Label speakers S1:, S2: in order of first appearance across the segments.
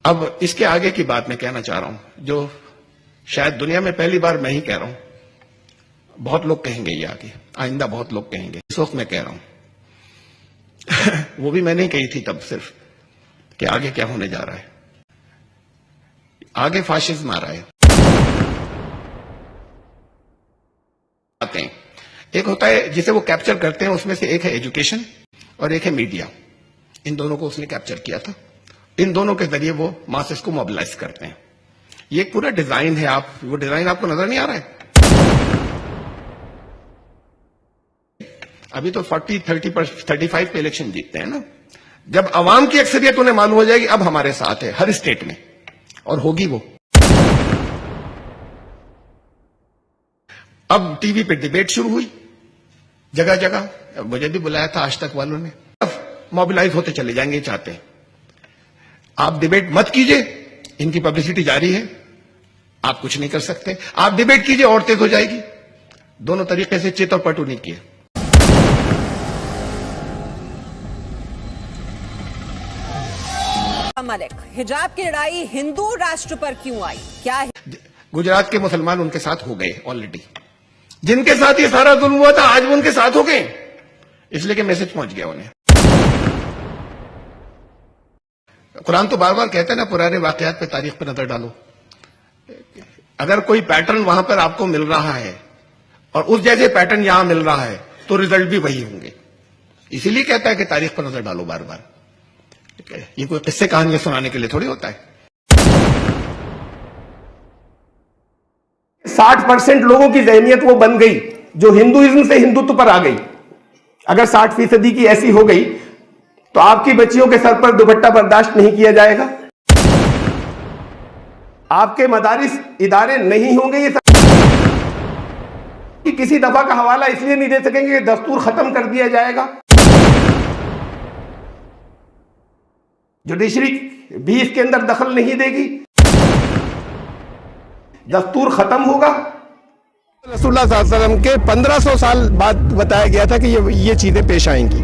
S1: اب اس کے آگے کی بات میں کہنا چاہ رہا ہوں جو شاید دنیا میں پہلی بار میں ہی کہہ رہا ہوں، بہت لوگ کہیں گے یہ آگے، آئندہ بہت لوگ کہیں گے، اس وقت میں کہہ رہا ہوں وہ بھی میں نہیں کہی تھی تب، صرف کہ آگے کیا ہونے جا رہا ہے، آگے فاشزم آ رہا ہے۔ ایک ہوتا ہے جسے وہ کیپچر کرتے ہیں، اس میں سے ایک ہے ایجوکیشن اور ایک ہے میڈیا، ان دونوں کو اس نے کیپچر کیا تھا، ان دونوں کے ذریعے وہ ماسز کو موبلائز کرتے ہیں۔ یہ ایک پورا ڈیزائن ہے، وہ ڈیزائن آپ کو نظر نہیں آ رہا ہے؟ ابھی تو 35 پہ الیکشن جیتتے ہیں نا، جب عوام کی اکثریت انہیں معلوم ہو جائے گی اب ہمارے ساتھ ہے ہر اسٹیٹ میں، اور ہوگی وہ۔ اب ٹی وی پہ ڈیبیٹ شروع ہوئی جگہ جگہ، مجھے بھی بلایا تھا آج تک والوں نے، اب موبلائز ہوتے چلے جائیں گے، چاہتے ہیں آپ ڈیبیٹ مت کیجئے، ان کی پبلسٹی جاری ہے، آپ کچھ نہیں کر سکتے، آپ ڈیبیٹ کیجئے اور تیز ہو جائے گی۔ دونوں طریقے سے چت اور پٹو نہیں کیے۔
S2: ملک، حجاب کی لڑائی ہندو راشٹر پر کیوں آئی؟ کیا ہے؟
S1: گجرات کے مسلمان ان کے ساتھ ہو گئے آلریڈی، جن کے ساتھ یہ سارا ظلم ہوا تھا آج وہ ان کے ساتھ ہو گئے، اس لیے کہ میسج پہنچ گیا انہیں۔ قرآن تو بار بار کہتا ہے نا، پرانے واقعات پہ تاریخ پہ نظر ڈالو، اگر کوئی پیٹرن وہاں پر آپ کو مل رہا ہے اور اس جیسے پیٹرن یہاں مل رہا ہے تو ریزلٹ بھی وہی ہوں گے، اسی لیے کہتا ہے کہ تاریخ پر نظر ڈالو بار بار۔ یہ کوئی قصے کہانیاں سنانے کے لیے تھوڑی ہوتا ہے۔ 60% لوگوں کی ذہنیت وہ بن گئی جو ہندوازم سے ہندوتو پر آ گئی۔ اگر 60% کی ایسی ہو گئی تو آپ کی بچیوں کے سر پر دوپٹہ برداشت نہیں کیا جائے گا، آپ کے مدارس ادارے نہیں ہوں گے یہ سب، کسی دفعہ کا حوالہ اس لیے نہیں دے سکیں گے کہ دستور ختم کر دیا جائے گا، جوڈیشری بھی اس کے اندر دخل نہیں دے گی، دستور ختم ہوگا۔ رسول اللہ صلی اللہ علیہ وسلم کے 1500 سال بعد بتایا گیا تھا کہ یہ چیزیں پیش آئیں گی،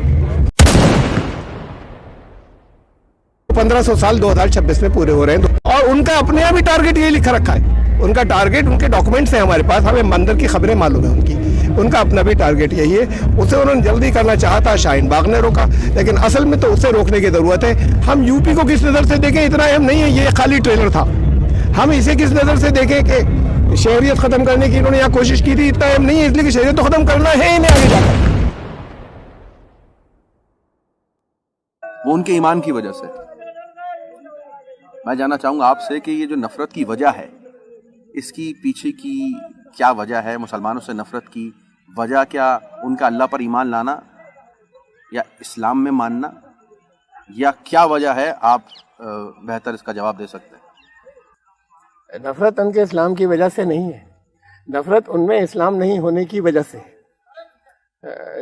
S1: 1500 سال 2026 میں پورے ہو رہے ہیں، اور ان کا اپنے یہاں بھی ٹارگٹ یہ لکھا رکھا ہے، ان کا ٹارگٹ، ان کے ڈاکومنٹس ہیں ہمارے پاس، ہمیں اندر کی خبریں معلوم ہیں ان کی، ان کا اپنا بھی ٹارگٹ یہی ہے۔ اسے انہوں نے جلدی کرنا چاہا تھا، شاہین باغ نے روکا، لیکن اصل میں تو اسے روکنے کی ضرورت ہے۔ ہم یو پی کو کس نظر سے دیکھیں اتنا اہم نہیں ہے، یہ خالی ٹریلر تھا، ہم اسے کس نظر سے دیکھیں کہ شہریت ختم کرنے کی انہوں نے یہاں کوشش کی تھی، اتنا اہم نہیں ہے، اس لیے کہ شہریت تو ختم کرنا ہے انہیں آگے جا کر۔
S3: وہ ان کے ایمان کی وجہ سے۔ میں جاننا چاہوں گا آپ سے کہ یہ جو نفرت کی وجہ ہے، اس کی پیچھے کی کیا وجہ ہے؟ مسلمانوں سے نفرت کی وجہ کیا ان کا اللہ پر ایمان لانا یا اسلام میں ماننا، یا کیا وجہ ہے؟ آپ بہتر اس کا جواب دے سکتے ہیں۔
S1: نفرت ان کے اسلام کی وجہ سے نہیں ہے، نفرت ان میں اسلام نہیں ہونے کی وجہ سے۔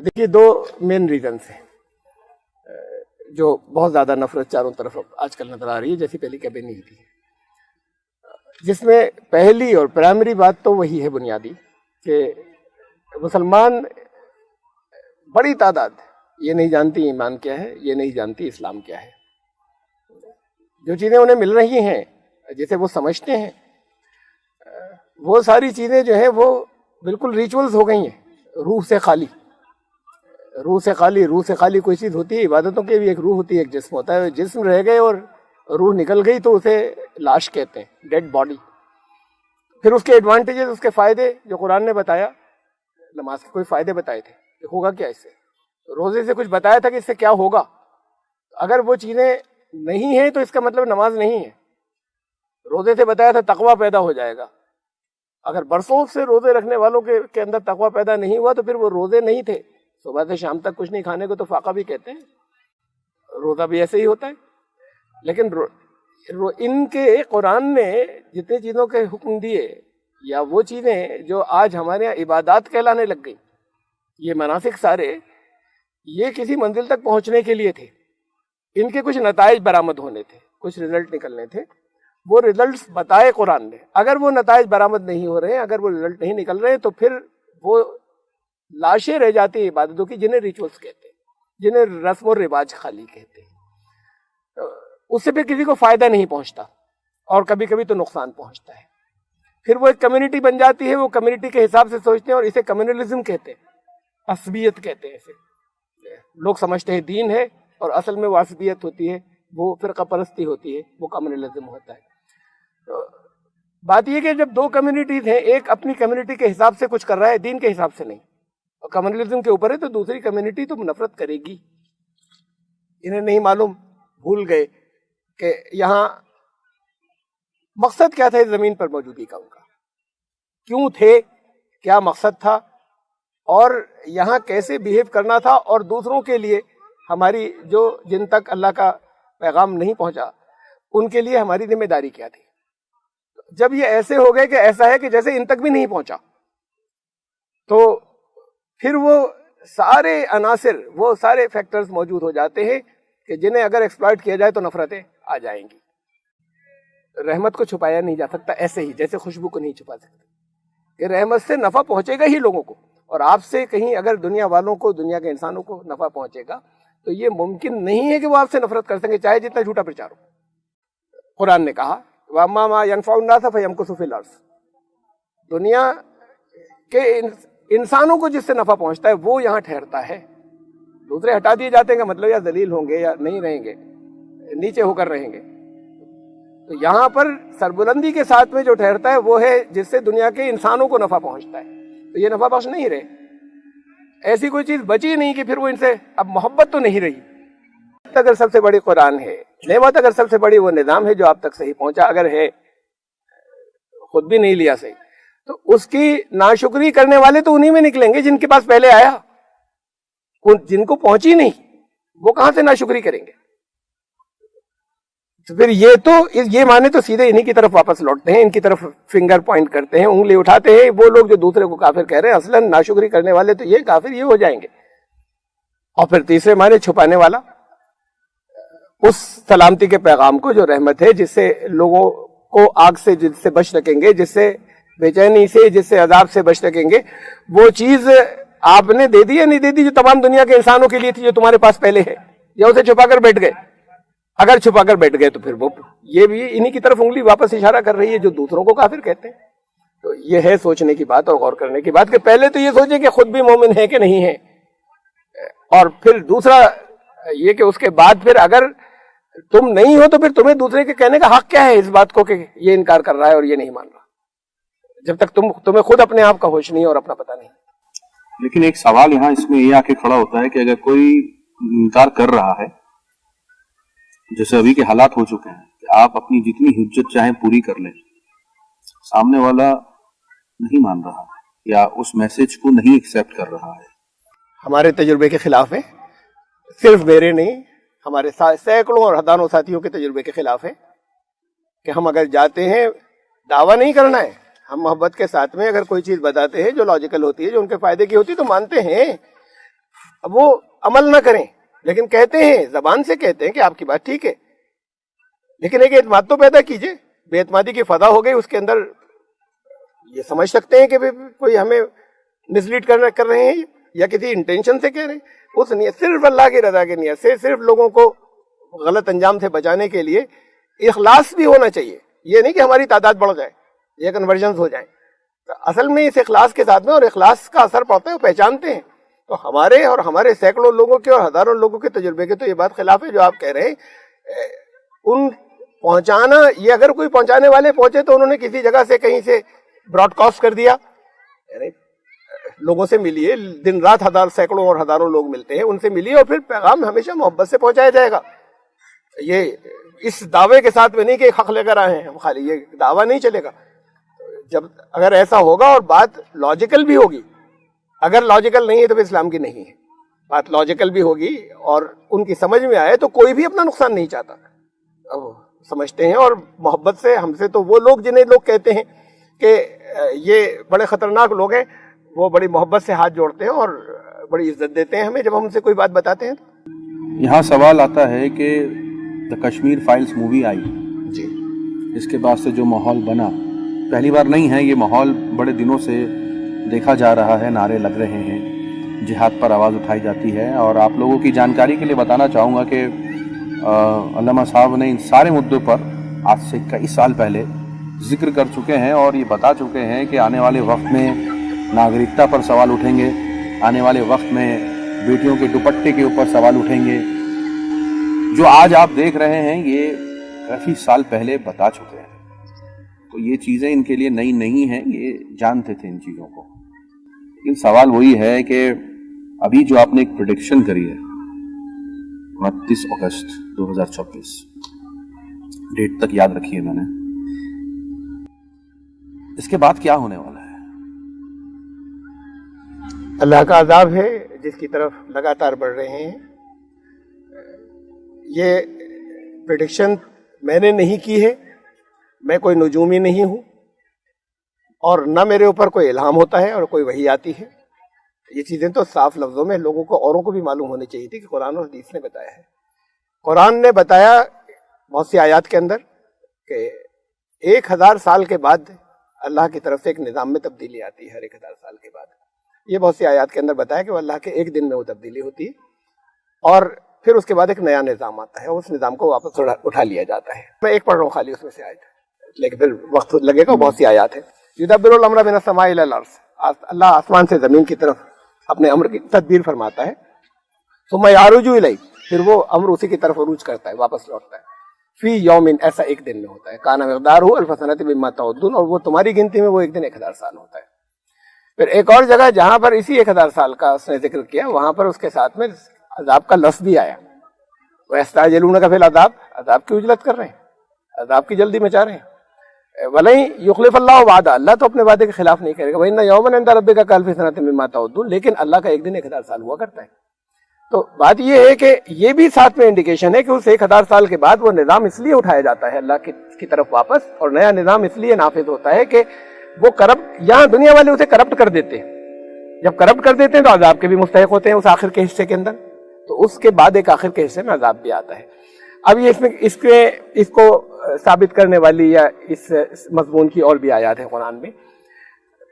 S1: دیکھیے دو مین ریزنز ہیں جو بہت زیادہ نفرت چاروں طرف آج کل نظر آ رہی ہے، جیسی پہلے کبھی نہیں تھی، جس میں پہلی اور پرائمری بات تو وہی ہے بنیادی کہ مسلمان بڑی تعداد یہ نہیں جانتی ایمان کیا ہے، یہ نہیں جانتی اسلام کیا ہے۔ جو چیزیں انہیں مل رہی ہیں جسے وہ سمجھتے ہیں، وہ ساری چیزیں جو ہیں وہ بالکل ریچولز ہو گئی ہیں، روح سے خالی۔ روح سے خالی کوئی چیز ہوتی ہے، عبادتوں کی بھی ایک روح ہوتی ہے، ایک جسم ہوتا ہے، جسم رہ گئے اور روح نکل گئی تو اسے لاش کہتے ہیں، ڈیڈ باڈی۔ پھر اس کے ایڈوانٹیجز، اس کے فائدے جو قرآن نے بتایا، نماز کے کوئی فائدے بتائے تھے کہ ہوگا کیا اس سے، روزے سے کچھ بتایا تھا کہ اس سے کیا ہوگا، اگر وہ چیزیں نہیں ہیں تو اس کا مطلب نماز نہیں ہے۔ روزے سے بتایا تھا تقویٰ پیدا ہو جائے گا، اگر برسوں سے روزے رکھنے والوں کے اندر تقویٰ پیدا نہیں ہوا تو پھر وہ روزے نہیں تھے۔ صبح سے شام تک کچھ نہیں کھانے کو تو فاقہ بھی کہتے ہیں، روزہ بھی ایسے ہی ہوتا ہے۔ لیکن ان کے قرآن نے جتنی چیزوں کے حکم دیے، یا وہ چیزیں جو آج ہمارے یہاں عبادات کہلانے لگ گئی، یہ مناسک سارے، یہ کسی منزل تک پہنچنے کے لیے تھے، ان کے کچھ نتائج برآمد ہونے تھے، کچھ رزلٹ نکلنے تھے، وہ رزلٹس بتائے قرآن نے۔ اگر وہ نتائج برآمد نہیں ہو رہے ہیں، اگر وہ رزلٹ نہیں نکل رہے ہیں، تو پھر وہ لاشیں رہ جاتی ہیں عبادتوں کی، جنہیں ریچولز کہتے ہیں، جنہیں رسم و رواج خالی کہتے ہیں۔ اس سے پھر کسی کو فائدہ نہیں پہنچتا اور کبھی کبھی تو نقصان پہنچتا ہے. پھر وہ ایک کمیونٹی بن جاتی ہے, وہ کمیونٹی کے حساب سے سوچتے ہیں اور اسے کمیونلزم کہتے ہیں, عصبیت کہتے ہیں. اسے لوگ سمجھتے ہیں دین ہے اور اصل میں وہ عصبیت ہوتی ہے, وہ فرقہ پرستی ہوتی ہے, وہ کمیونلزم ہوتا ہے. تو بات یہ کہ جب دو کمیونٹیز ہیں, ایک اپنی کمیونٹی کے حساب سے کچھ کر رہا ہے, دین کے حساب سے نہیں, اور کمیونلزم کے اوپر ہے, تو دوسری کمیونٹی تو نفرت کرے گی. انہیں نہیں معلوم, بھول گئے کہ یہاں مقصد کیا تھا اس زمین پر موجودگی کا, ان کا کیوں تھے, کیا مقصد تھا, اور یہاں کیسے بیہیو کرنا تھا, اور دوسروں کے لیے ہماری جو جن تک اللہ کا پیغام نہیں پہنچا ان کے لیے ہماری ذمہ داری کیا تھی. جب یہ ایسے ہو گئے کہ ایسا ہے کہ جیسے ان تک بھی نہیں پہنچا, تو پھر وہ سارے عناصر, وہ سارے فیکٹرز موجود ہو جاتے ہیں کہ جنہیں اگر ایکسپلائٹ کیا جائے تو نفرتیں آ جائیں گی. رحمت کو چھپایا نہیں جا سکتا ایسے ہی جیسے خوشبو کو نہیں چھپا سکتے, کہ رحمت سے نفع پہنچے گا ہی لوگوں کو, اور آپ سے کہیں اگر دنیا والوں کو, دنیا کے انسانوں کو نفع پہنچے گا تو یہ ممکن نہیں ہے کہ وہ آپ سے نفرت کر سکیں, چاہے جتنا جھوٹا پرچار ہو. قرآن نے کہا وَأَمَّا مَا يَنْفَعُ النَّاسَ فَيَمْكُثُ فِي الْأَرْضِ, دنیا کے انسانوں کو جس سے نفع پہنچتا ہے وہ یہاں ٹھہرتا ہے, دوسرے ہٹا دیے جاتے ہیں, کا مطلب یا ذلیل ہوں گے یا نہیں رہیں گے, نیچے ہو کر رہیں گے. تو یہاں پر سربلندی کے ساتھ میں جو ٹھہرتا ہے وہ ہے جس سے دنیا کے انسانوں کو نفع پہنچتا ہے. تو یہ نفع بخش نہیں رہے, ایسی کوئی چیز بچی نہیں کہ پھر وہ ان سے اب محبت تو نہیں رہی. اگر سب سے بڑی قرآن ہے, نعمت اگر سب سے بڑی وہ نظام ہے جو آپ تک صحیح پہنچا, اگر ہے خود بھی نہیں لیا صحیح, تو اس کی ناشکری کرنے والے تو انہی میں نکلیں گے جن کے پاس پہلے آیا. جن کو پہنچی نہیں وہ کہاں سے ناشکری کریں گے؟ تو پھر یہ مانے تو سیدھے انہی کی طرف واپس لوٹتے ہیں, ان کی طرف فنگر پوائنٹ کرتے ہیں, انگلی اٹھاتے ہیں. وہ لوگ جو دوسرے کو کافر کہہ رہے ہیں اصلاً ناشکری کرنے والے تو یہ کافر یہ ہو جائیں گے. اور پھر تیسرے مانے چھپانے والا, اس سلامتی کے پیغام کو جو رحمت ہے, جس سے لوگوں کو آگ سے جس سے بچ سکیں گے, جس سے بے چینی سے, جس سے عذاب سے بچ سکیں گے, وہ چیز آپ نے دے دی یا نہیں دے دی جو تمام دنیا کے انسانوں کے لیے تھی, جو تمہارے پاس پہلے ہے, یا اسے چھپا کر بیٹھ گئے؟ اگر چھپا کر بیٹھ گئے تو پھر وہ یہ بھی انہی کی طرف انگلی واپس اشارہ کر رہی ہے جو دوسروں کو کافر کہتے ہیں. تو یہ ہے سوچنے کی بات اور غور کرنے کی بات کہ پہلے تو یہ سوچیں کہ خود بھی مومن ہے کہ نہیں ہے, اور پھر دوسرا یہ کہ اس کے بعد پھر اگر تم نہیں ہو تو پھر تمہیں دوسرے کے کہنے کا حق کیا ہے اس بات کو کہ یہ انکار کر رہا ہے اور یہ نہیں مان رہا, جب تک تمہیں خود اپنے آپ کا ہوش نہیں اور اپنا پتہ نہیں.
S3: لیکن ایک سوال یہاں اس میں یہ آ کے کھڑا ہوتا ہے کہ اگر کوئی انکار کر رہا ہے, جیسے ابھی کے حالات ہو چکے ہیں کہ آپ اپنی جتنی حجت چاہیں پوری کر لیں, سامنے والا نہیں مان رہا یا اس میسج کو نہیں ایکسیپٹ کر رہا ہے,
S1: ہمارے تجربے کے خلاف ہے, صرف میرے نہیں, ہمارے سینکڑوں اور ہزاروں ساتھیوں کے تجربے کے خلاف ہے کہ ہم اگر جاتے ہیں, دعویٰ نہیں کرنا ہے, ہم محبت کے ساتھ میں اگر کوئی چیز بتاتے ہیں جو لاجیکل ہوتی ہے, جو ان کے فائدے کی ہوتی ہے, تو مانتے ہیں. اب وہ عمل نہ کریں لیکن کہتے ہیں, زبان سے کہتے ہیں کہ آپ کی بات ٹھیک ہے, لیکن ایک اعتماد تو پیدا کیجئے. بے اعتمادی کی فضا ہو گئی, اس کے اندر یہ سمجھ سکتے ہیں کہ کوئی ہمیں مسلیڈ کر رہے ہیں یا کسی انٹینشن سے کہہ رہے ہیں. اس نیت, صرف اللہ کی رضا کی نیت سے, صرف لوگوں کو غلط انجام سے بچانے کے لیے اخلاص بھی ہونا چاہیے. یہ نہیں کہ ہماری تعداد بڑھ جائے یا کنورژنز ہو جائیں. اصل میں اس اخلاص کے ساتھ میں, اور اخلاص کا اثر پڑتا ہے, وہ پہچانتے ہیں. تو ہمارے اور ہمارے سینکڑوں لوگوں کے اور ہزاروں لوگوں کے تجربے کے تو یہ بات خلاف ہے جو آپ کہہ رہے ہیں. ان پہنچانا, یہ اگر کوئی پہنچانے والے پہنچے تو انہوں نے کسی جگہ سے کہیں سے براڈ کاسٹ کر دیا, یعنی لوگوں سے ملیے, دن رات سینکڑوں اور ہزاروں لوگ ملتے ہیں, ان سے ملیے, اور پھر پیغام ہمیشہ محبت سے پہنچایا جائے گا. یہ اس دعوے کے ساتھ میں نہیں کہ حق لے کر آئے ہیں ہم, خالی یہ دعویٰ نہیں چلے گا. جب اگر ایسا ہوگا اور بات لاجیکل بھی ہوگی, اگر لاجیکل نہیں ہے تو پھر اسلام کی نہیں ہے. بات لاجیکل بھی ہوگی اور ان کی سمجھ میں آئے تو کوئی بھی اپنا نقصان نہیں چاہتا, سمجھتے ہیں. اور محبت سے ہم سے تو وہ لوگ جنہیں لوگ کہتے ہیں کہ یہ بڑے خطرناک لوگ ہیں, وہ بڑی محبت سے ہاتھ جوڑتے ہیں اور بڑی عزت دیتے ہیں ہمیں جب ہم ان سے کوئی بات بتاتے ہیں.
S3: یہاں سوال آتا ہے کہ دا کشمیر فائلز مووی آئی
S1: جی,
S3: اس کے بعد سے جو ماحول بنا, پہلی بار نہیں ہے یہ ماحول, بڑے دنوں سے دیکھا جا رہا ہے, نعرے لگ رہے ہیں, جہاد پر آواز اٹھائی جاتی ہے. اور آپ لوگوں کی جانکاری کے لیے بتانا چاہوں گا کہ علامہ صاحب نے ان سارے مدعوں پر آج سے کئی سال پہلے ذکر کر چکے ہیں اور یہ بتا چکے ہیں کہ آنے والے وقت میں ناگرکتا پر سوال اٹھیں گے، آنے والے وقت میں بیٹیوں کے دوپٹے کے اوپر سوال اٹھیں گے. جو آج آپ دیکھ رہے ہیں یہ کافی سال پہلے بتا چکے ہیں. تو یہ چیزیں ان کے لیے نئی نہیں ہیں، یہ جانتے تھے ان چیزوں کو. لیکن سوال وہی ہے کہ ابھی جو آپ نے ایک پریڈکشن کری ہے 29 اگست 2024 ڈیٹ تک یاد رکھی ہے میں نے، اس کے بعد کیا ہونے والا ہے؟
S1: اللہ کا عذاب ہے جس کی طرف لگاتار بڑھ رہے ہیں. یہ پریڈکشن میں نے نہیں کی ہے، میں کوئی نجومی نہیں ہوں اور نہ میرے اوپر کوئی الہام ہوتا ہے اور کوئی وحی آتی ہے. یہ چیزیں تو صاف لفظوں میں لوگوں کو، اوروں کو بھی معلوم ہونی چاہیے تھی کہ قرآن اور حدیث نے بتایا ہے. قرآن نے بتایا بہت سی آیات کے اندر کہ 1000 سال کے بعد اللہ کی طرف سے ایک نظام میں تبدیلی آتی ہے. ہر 1000 سال کے بعد یہ بہت سی آیات کے اندر بتایا کہ وہ اللہ کے ایک دن میں وہ تبدیلی ہوتی ہے اور پھر اس کے بعد ایک نیا نظام آتا ہے، اس نظام کو واپس اٹھا لیا جاتا ہے. میں ایک پڑھ رہا ہوں خالی اس میں سے آیت، لیکن پھر وقت لگے گا. بہت سی آیات ہیں. یدبر الامر من السماء الی الارض، اللہ آسمان سے زمین کی طرف اپنے امر کی تدبیر فرماتا ہے. ثم یعرج الیہ، پھر وہ امر اسی کی طرف عروج کرتا ہے، واپس لوٹتا ہے. فی یوم، ایسا ایک دن میں ہوتا ہے. کان مقدارہ الف سنۃ مما تعدون، اور وہ تمہاری گنتی میں وہ ایک دن 1000 سال ہوتا ہے. پھر ایک اور جگہ جہاں پر اسی 1000 سال کا اس نے ذکر کیا، وہاں پر اس کے ساتھ میں عذاب کا لفظ بھی آیا. وَيَسْتَعْجِلُونَكَ فِي الْعَذَابِ، عذاب کی عجلت کر رہے ہیں، عذاب کی جلدی مچا رہے ہیں. وَلَن يُخْلِفَ اللَّهُ وَعْدَهُ، اللہ تو اپنے وعدے کے خلاف نہیں کرے گا. وَإِنَّ يَوْمًا عِندَ رَبِّكَ كَأَلْفِ سَنَةٍ مِّمَّا تَعُدُّونَ، لیکن اللہ کا ایک دن 1000 سال ہوا کرتا ہے. تو بات یہ ہے کہ یہ بھی ساتھ میں انڈیکیشن ہے کہ اس 1000 سال کے بعد وہ نظام اس لیے اٹھایا جاتا ہے اللہ کی طرف واپس، اور نیا نظام اس لیے نافذ ہوتا ہے کہ وہ کرپٹ، یہاں دنیا والے اسے کرپٹ کر دیتے ہیں. جب کرپٹ کر دیتے ہیں تو عذاب کے بھی مستحق ہوتے ہیں اس آخر کے حصے کے اندر. تو اس کے بعد ایک آخر کے حصے میں عذاب بھی آتا ہے. اب یہ اس کو ثابت کرنے والی یا اس مضمون کی اور بھی آیات ہیں قرآن میں.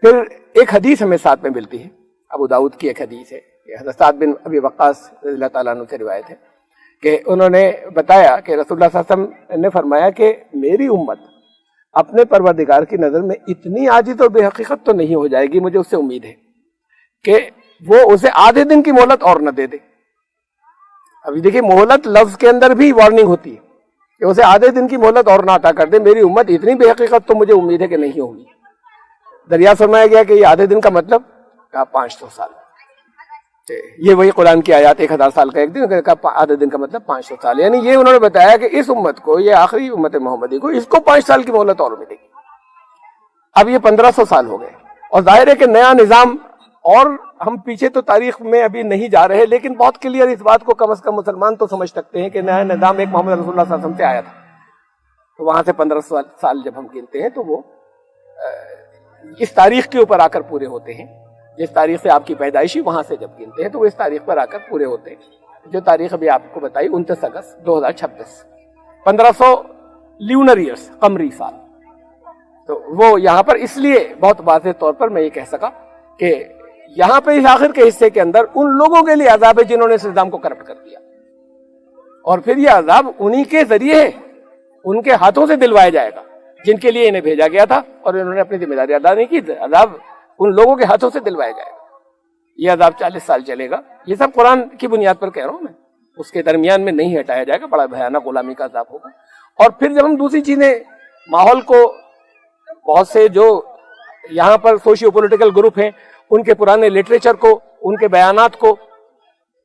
S1: پھر ایک حدیث ہمیں ساتھ میں ملتی ہے، ابو داؤد کی ایک حدیث ہے، حضرت سعد بن ابی وقاص رضی اللہ تعالیٰ عنہ سے روایت ہے کہ انہوں نے بتایا کہ رسول اللہ صلی اللہ علیہ وسلم نے فرمایا کہ میری امت اپنے پروردگار کی نظر میں اتنی عاجز اور بے حقیقت تو نہیں ہو جائے گی، مجھے اس سے امید ہے کہ وہ اسے آدھے دن کی مہلت اور نہ دے دے. ابھی دیکھیے مہلت لفظ کے اندر بھی وارننگ ہوتی ہے کہ اسے آدھے دن کی مہلت اور نہ عطا کر دے. میری امت اتنی بے حقیقت تو مجھے امید ہے کہ نہیں ہوگی. دریافت فرمایا گیا کہ یہ آدھے دن کا مطلب کہا 500 سال. یہ وہی قرآن کی آیات 1000 سال کا ایک دن، آدھے دن کا مطلب 500 سال. یعنی یہ انہوں نے بتایا کہ اس امت کو، یہ آخری امت محمدی کو، اس کو 5 سال کی مہلت اور ملے گی. اب یہ 1500 سال ہو گئے اور ظاہر ہے کہ نیا نظام، اور ہم پیچھے تو تاریخ میں ابھی نہیں جا رہے لیکن بہت کلیئر اس بات کو کم از کم مسلمان تو سمجھ سکتے ہیں کہ نیا نظام ایک محمد رسول اللہ صلی اللہ علیہ وسلم سے آیا تھا. تو وہاں سے 1500 سال جب ہم گنتے ہیں تو وہ اس تاریخ کے اوپر آ کر پورے ہوتے ہیں. جس تاریخ سے آپ کی پیدائشی، وہاں سے جب گنتے ہیں تو وہ اس تاریخ پر آ کر پورے ہوتے ہیں. جو تاریخ ابھی آپ کو بتائی 29 اگست 2026، 1500 لیونر ایئرس، قمری سال. تو وہ یہاں پر اس لیے بہت واضح طور پر میں یہ کہہ سکا کہ یہاں پہ اس آخر کے حصے کے اندر ان لوگوں کے لیے عذاب ہے جنہوں نے اس نظام کو کرپٹ کر دیا، اور پھر یہ عذاب انہی کے ذریعے ان کے ہاتھوں سے دلوایا جائے گا جن کے لیے انہیں بھیجا گیا تھا اور انہوں نے اپنی ذمہ داری ادا نہیں کی. عذاب ان لوگوں کے ہاتھوں سے دلوایا جائے گا. یہ عذاب 40 سال چلے گا. یہ سب قرآن کی بنیاد پر کہہ رہا ہوں میں، اس کے درمیان میں نہیں ہٹایا جائے گا. بڑا بھیانک غلامی کا عذاب ہوگا. اور پھر جب ہم دوسری چیزیں، ماحول کو، بہت سے جو یہاں پر سوشیو پولیٹیکل گروپ ہیں ان کے پرانے لٹریچر کو، ان کے بیانات کو،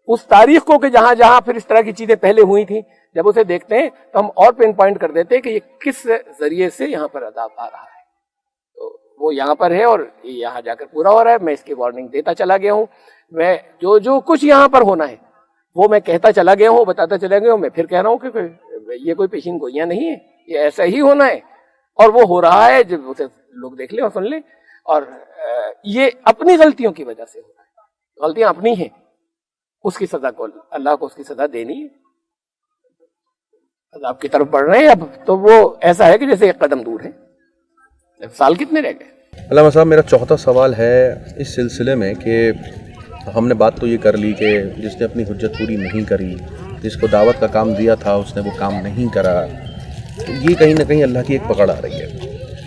S1: اس تاریخ کو کہ جہاں جہاں پھر اس طرح کی چیزیں پہلے ہوئی تھیں، جب اسے دیکھتے ہیں تو ہم اور پن پوائنٹ کر دیتے ہیں کہ یہ کس ذریعے سے یہاں پر عذاب آ رہا ہے. تو وہ یہاں پر ہے اور یہاں جا کر پورا ہو رہا ہے. میں اس کی وارننگ دیتا چلا گیا ہوں. میں جو کچھ یہاں پر ہونا ہے وہ میں کہتا چلا گیا ہوں، بتاتا چلا گیا ہوں. میں پھر کہہ رہا ہوں کہ یہ کوئی پیشین گوئیاں نہیں ہے، یہ ایسا ہی ہونا ہے اور وہ ہو رہا ہے. جب اسے لوگ دیکھ لیں اور سن لیں. اور یہ اپنی غلطیوں کی وجہ سے ہو رہا ہے. غلطیاں اپنی ہیں، اس کی سزا کو اللہ کو اس کی سزا دینی ہے. عذاب کی طرف بڑھ رہے ہیں اب تو وہ ایسا ہے کہ جیسے ایک قدم دور ہے. سال کتنے رہ گئے؟
S3: علامہ صاحب، میرا چوتھا سوال ہے اس سلسلے میں کہ ہم نے بات تو یہ کر لی کہ جس نے اپنی حجت پوری نہیں کری جس کو دعوت کا کام دیا تھا اس نے وہ کام نہیں کرا. تو یہ کہیں نہ کہیں اللہ کی ایک پکڑ آ رہی ہے.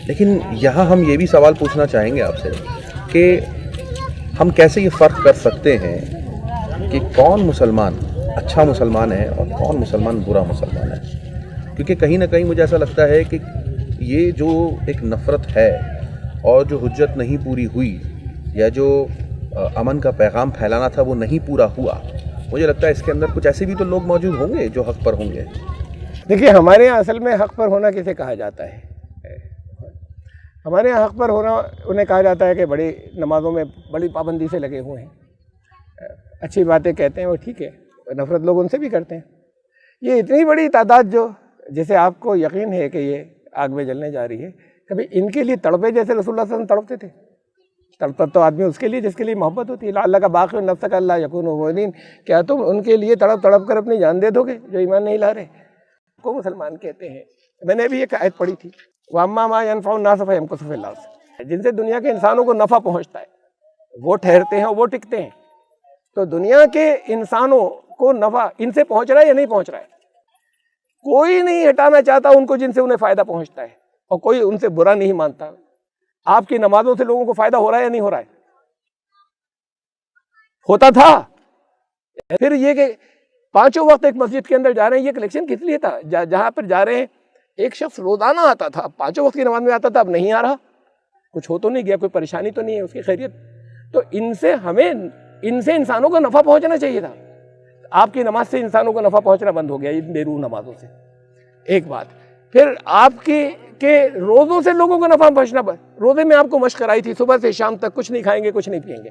S3: لیکن یہاں ہم یہ بھی سوال پوچھنا چاہیں گے آپ سے کہ ہم کیسے یہ فرق کر سکتے ہیں کہ کون مسلمان اچھا مسلمان ہے اور کون مسلمان برا مسلمان ہے. کیونکہ کہیں نہ کہیں مجھے ایسا لگتا ہے کہ یہ جو ایک نفرت ہے اور جو حجت نہیں پوری ہوئی یا جو امن کا پیغام پھیلانا تھا وہ نہیں پورا ہوا, مجھے لگتا ہے اس کے اندر کچھ ایسے بھی تو لوگ موجود ہوں گے جو حق پر ہوں گے.
S1: دیکھیے ہمارے یہاں اصل میں حق پر ہونا کسے کہا جاتا ہے؟ ہمارے یہاں حق پر ہونا انہیں کہا جاتا ہے کہ بڑی نمازوں میں بڑی پابندی سے لگے ہوئے ہیں, اچھی باتیں کہتے ہیں, وہ ٹھیک ہے, نفرت لوگ ان سے بھی کرتے ہیں. یہ اتنی بڑی تعداد جو جسے آپ کو یقین ہے کہ یہ آگ میں جلنے جا رہی ہے, کبھی ان کے لیے تڑپے جیسے رسول اللہ صلی اللہ علیہ وسلم تڑپتے تھے؟ تڑپتا تو آدمی اس کے لیے جس کے لیے محبت ہوتی ہے. اللہ کا باقی نفس کا اللہ یکون مؤمنین, کیا تم ان کے لیے تڑپ تڑپ کر اپنی جان دے دو گے جو ایمان نہیں لا رہے؟ کو مسلمان کہتے ہیں. میں نے بھی ایک آیت پڑھی تھی, وَأَمَّا مَا يَنْفَعُ النَّاسَ فَيَمْكُثُ فِي الْأَرْضِ, جن سے دنیا کے انسانوں کو نفع پہنچتا ہے وہ ٹھہرتے ہیں, وہ ٹکتے ہیں. تو دنیا کے انسانوں کو نفع ان سے پہنچ رہا ہے یا نہیں پہنچ رہا ہے؟ کوئی نہیں ہٹانا چاہتا ان کو جن سے انہیں فائدہ پہنچتا ہے, اور کوئی ان سے برا نہیں مانتا. آپ کی نمازوں سے لوگوں کو فائدہ ہو رہا ہے یا نہیں ہو رہا ہے؟ ہوتا تھا. پھر یہ کہ پانچوں وقت ایک مسجد کے اندر جا رہے ہیں, یہ کلیکشن کس لیے تھا؟ جہاں پر جا رہے ہیں ایک شخص روزانہ آتا تھا, پانچوں وقت کی نماز میں آتا تھا, اب نہیں آ رہا, کچھ ہو تو نہیں گیا, کوئی پریشانی تو نہیں ہے, اس کی خیریت. تو ان سے انسانوں کو نفع پہنچنا چاہیے تھا. آپ کی نماز سے انسانوں کو نفع پہنچنا بند ہو گیا ان بے روح نمازوں سے. ایک بات. پھر آپ کے روزوں سے لوگوں کو نفع پہنچنا بند. روزے میں آپ کو مشق کرائی تھی صبح سے شام تک کچھ نہیں کھائیں گے, کچھ نہیں پیئیں گے.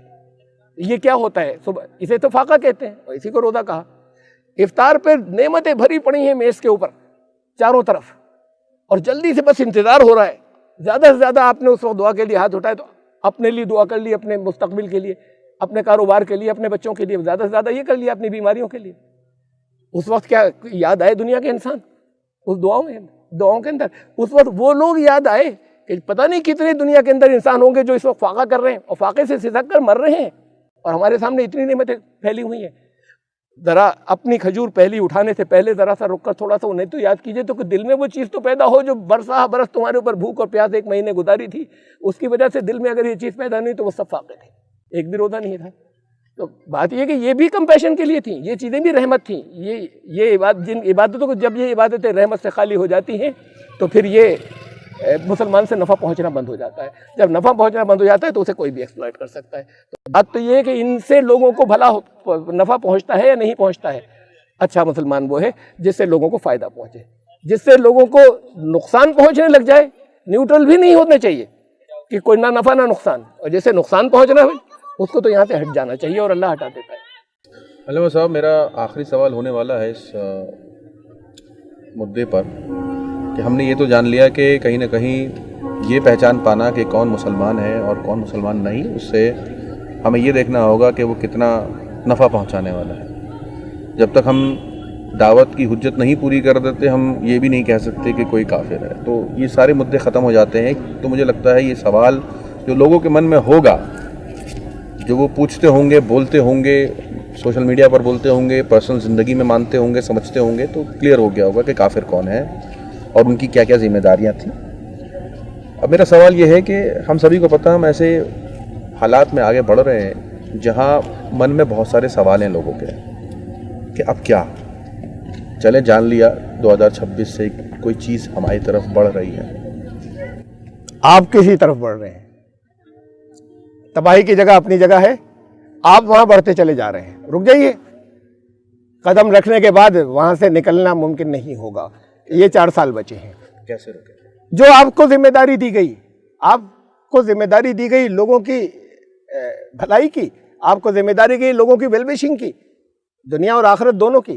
S1: یہ کیا ہوتا ہے صبح؟ اسے تو فاقہ کہتے ہیں اور اسی کو روزہ کہا. افطار پہ نعمتیں بھری پڑی ہیں میز کے اوپر چاروں طرف, اور جلدی سے بس انتظار ہو رہا ہے. زیادہ سے زیادہ آپ نے اس وقت دعا کے لیے ہاتھ اٹھائے تو اپنے لیے دعا کر لی, اپنے مستقبل کے لیے, اپنے کاروبار کے لیے, اپنے بچوں کے لیے, زیادہ سے زیادہ یہ کر لیا اپنی بیماریوں کے لیے. اس وقت کیا یاد آئے دنیا کے انسان اس دعاؤں کے اندر؟ اس وقت وہ لوگ یاد آئے کہ پتہ نہیں کتنے دنیا کے اندر انسان ہوں گے جو اس وقت فاقہ کر رہے ہیں اور فاقے سے سسک کر مر رہے ہیں, اور ہمارے سامنے اتنی نعمتیں پھیلی ہوئی ہیں. ذرا اپنی کھجور پہلی اٹھانے سے پہلے ذرا سا رک کر تھوڑا سا انہیں تو یاد کیجئے تو کہ دل میں وہ چیز تو پیدا ہو جو برسا برس تمہارے اوپر بھوک اور پیاس 1 مہینے گزاری تھی, اس کی وجہ سے دل میں اگر یہ چیز پیدا نہیں تو وہ سب فاقے تھے, ایک بھی روزہ نہیں تھا. تو بات یہ کہ یہ بھی کمپیشن کے لیے تھیں, یہ چیزیں بھی رحمت تھیں. یہ جن عبادتوں کو جب یہ عبادتیں رحمت سے خالی ہو جاتی ہیں تو پھر یہ مسلمان سے نفع پہنچنا بند ہو جاتا ہے. جب نفع پہنچنا بند ہو جاتا ہے تو اسے کوئی بھی ایکسپلائٹ کر سکتا ہے. تو بات تو یہ ہے کہ ان سے لوگوں کو بھلا نفع پہنچتا ہے یا نہیں پہنچتا ہے. اچھا مسلمان وہ ہے جس سے لوگوں کو فائدہ پہنچے, جس سے لوگوں کو نقصان پہنچنے لگ جائے. نیوٹرل بھی نہیں ہونے چاہیے کہ کوئی نہ نفع نہ نقصان, اور جیسے نقصان پہنچنا ہے اس کو تو یہاں سے ہٹ جانا چاہیے, اور اللہ ہٹا دیتا ہے.
S3: علامہ صاحب, میرا آخری سوال ہونے والا ہے اس مدعے پر کہ ہم نے یہ تو جان لیا کہ کہیں نہ کہیں یہ پہچان پانا کہ کون مسلمان ہے اور کون مسلمان نہیں, اس سے ہمیں یہ دیکھنا ہوگا کہ وہ کتنا نفع پہنچانے والا ہے. جب تک ہم دعوت کی حجت نہیں پوری کر دیتے ہم یہ بھی نہیں کہہ سکتے کہ کوئی کافر ہے. تو یہ سارے مدعے ختم ہو جاتے ہیں. تو مجھے لگتا ہے یہ سوال جو لوگوں کے من میں ہوگا, جو وہ پوچھتے ہوں گے, بولتے ہوں گے, سوشل میڈیا پر بولتے ہوں گے, پرسنل زندگی میں مانتے ہوں گے, سمجھتے ہوں گے, تو کلیئر ہو گیا ہوگا کہ کافر کون ہے اور ان کی کیا کیا ذمہ داریاں تھیں. اب میرا سوال یہ ہے کہ ہم سبھی کو پتہ ہم ایسے حالات میں آگے بڑھ رہے ہیں جہاں من میں بہت سارے سوال ہیں لوگوں کے کہ اب کیا. چلیں جان لیا 2026 سے کوئی چیز ہماری طرف بڑھ رہی ہے.
S1: آپ کسی طرف بڑھ رہے ہیں, تباہی کی جگہ اپنی جگہ ہے, آپ وہاں بڑھتے چلے جا رہے ہیں. رک جائیے, قدم رکھنے کے بعد وہاں سے نکلنا ممکن نہیں ہوگا. یہ 4 سال بچے ہیں.
S3: کیسے رکے؟
S1: جو آپ کو ذمہ داری دی گئی, آپ کو ذمہ داری دی گئی لوگوں کی بھلائی کی, آپ کو ذمہ داری دی گئی لوگوں کی ویل وشنگ کی, دنیا اور آخرت دونوں کی.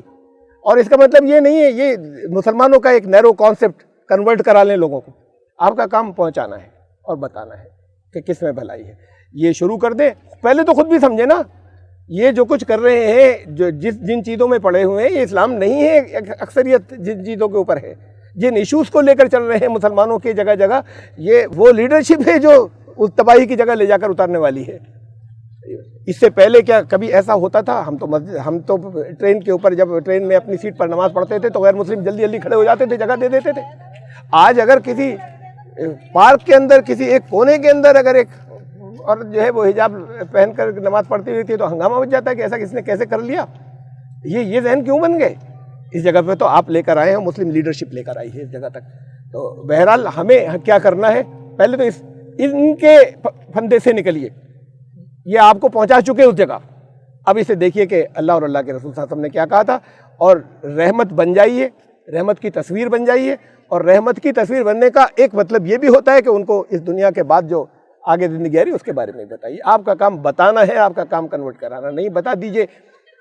S1: اور اس کا مطلب یہ نہیں ہے یہ مسلمانوں کا ایک نیرو کانسیپٹ کنورٹ کرا لیں لوگوں کو. آپ کا کام پہنچانا ہے اور بتانا ہے کہ کس میں بھلائی ہے. یہ شروع کر دیں. پہلے تو خود بھی سمجھے نا, یہ جو کچھ کر رہے ہیں, جو جن چیزوں میں پڑے ہوئے ہیں, یہ اسلام نہیں ہے. اکثریت جن چیزوں کے اوپر ہے, جن ایشوز کو لے کر چل رہے ہیں مسلمانوں کی جگہ جگہ, یہ وہ لیڈرشپ ہے جو اس تباہی کی جگہ لے جا کر اتارنے والی ہے. اس سے پہلے کیا کبھی ایسا ہوتا تھا؟ ہم تو ٹرین کے اوپر جب ٹرین میں اپنی سیٹ پر نماز پڑھتے تھے تو غیر مسلم جلدی جلدی کھڑے ہو جاتے تھے، جگہ دے دیتے تھے۔ آج اگر کسی پارک کے اندر کسی ایک کونے کے اندر اگر ایک اور جو ہے وہ حجاب پہن کر نماز پڑھتی ہوئی تھی تو ہنگامہ مچ جاتا ہے کہ ایسا کس نے کیسے کر لیا؟ یہ ذہن کیوں بن گئے؟ اس جگہ پہ تو آپ لے کر آئے ہیں، مسلم لیڈرشپ لے کر آئی ہے اس جگہ تک۔ تو بہرحال ہمیں کیا کرنا ہے، پہلے تو ان کے پھندے سے نکلیے، یہ آپ کو پہنچا چکے اس جگہ، اب اسے دیکھیے کہ اللہ اور اللہ کے رسول صلی اللہ علیہ وسلم نے کیا کہا تھا، اور رحمت بن جائیے، رحمت کی تصویر بن جائیے۔ اور رحمت کی تصویر بننے کا ایک مطلب یہ بھی ہوتا ہے کہ ان کو اس دنیا کے بعد جو آگے زندگی آ رہی ہے اس کے بارے میں بتائیے۔ آپ کا کام بتانا ہے، آپ کا کام کنورٹ کرانا نہیں۔ بتا دیجئے،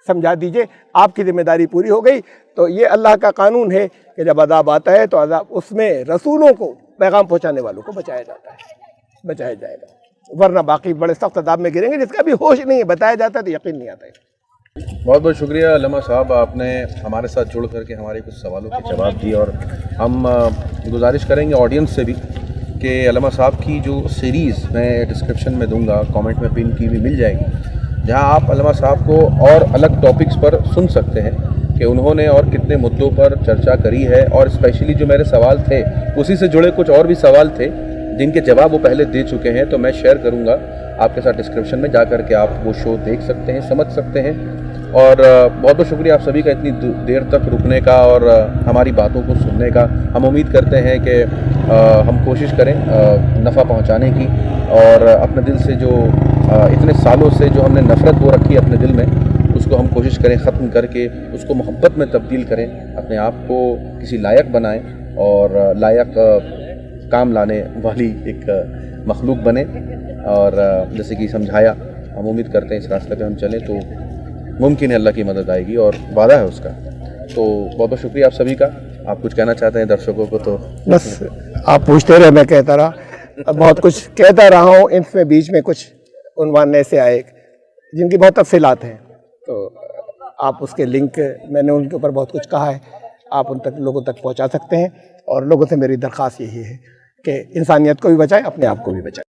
S1: سمجھا دیجئے، آپ کی ذمہ داری پوری ہو گئی۔ تو یہ اللہ کا قانون ہے کہ جب عذاب آتا ہے تو عذاب اس میں رسولوں کو، پیغام پہنچانے والوں کو بچایا جاتا ہے، بچایا جائے گا، ورنہ باقی بڑے سخت عذاب میں گریں گے جس کا بھی ہوش نہیں ہے۔ بتایا جاتا ہے تو یقین نہیں آتا ہے۔
S3: بہت بہت شکریہ علامہ صاحب، آپ نے ہمارے ساتھ جڑ کر کے ہمارے کچھ سوالوں کے جواب دیے، اور ہم گزارش کریں گے آڈینس سے بھی کہ علامہ صاحب کی جو سیریز میں ڈسکرپشن میں دوں گا، کامنٹ میں پن کی بھی مل جائے گی، جہاں آپ علامہ صاحب کو اور الگ ٹاپکس پر سن سکتے ہیں کہ انہوں نے اور کتنے مدعوں پر چرچا کری ہے، اور اسپیشلی جو میرے سوال تھے اسی سے جڑے کچھ اور بھی سوال تھے جن کے جواب وہ پہلے دے چکے ہیں، تو میں شیئر کروں گا آپ کے ساتھ ڈسکرپشن میں، جا کر کے آپ وہ شو دیکھ سکتے ہیں، سمجھ سکتے ہیں۔ اور بہت بہت شکریہ آپ سبھی کا اتنی دیر تک رکنے کا اور ہماری باتوں کو سننے کا۔ ہم امید کرتے ہیں کہ ہم کوشش کریں نفع پہنچانے کی، اور اپنے دل سے جو اتنے سالوں سے جو ہم نے نفرت وہ رکھی ہے اپنے دل میں، اس کو ہم کوشش کریں ختم کر کے اس کو محبت میں تبدیل کریں، اپنے آپ کو کسی لائق بنائیں اور لائق کام لانے والی ایک مخلوق بنے۔ اور جیسے کہ سمجھایا، ہم امید کرتے ہیں اس راستے پہ ہم چلیں تو ممکن ہے اللہ کی مدد آئے گی، اور وعدہ ہے اس کا۔ تو بہت بہت شکریہ آپ سبھی کا۔ آپ کچھ کہنا چاہتے ہیں درشکوں کو؟ تو
S1: بس آپ پوچھتے رہے، میں کہتا رہا، بہت کچھ کہتا رہا ہوں، اس میں بیچ میں کچھ عنوان ایسے آئے جن کی بہت تفصیلات ہیں، تو آپ اس کے لنک، میں نے ان کے اوپر بہت کچھ کہا ہے، آپ ان تک لوگوں تک پہنچا سکتے ہیں۔ اور لوگوں سے میری درخواست یہی ہے کہ انسانیت کو بھی بچائیں، اپنے آپ کو بھی بچائیں۔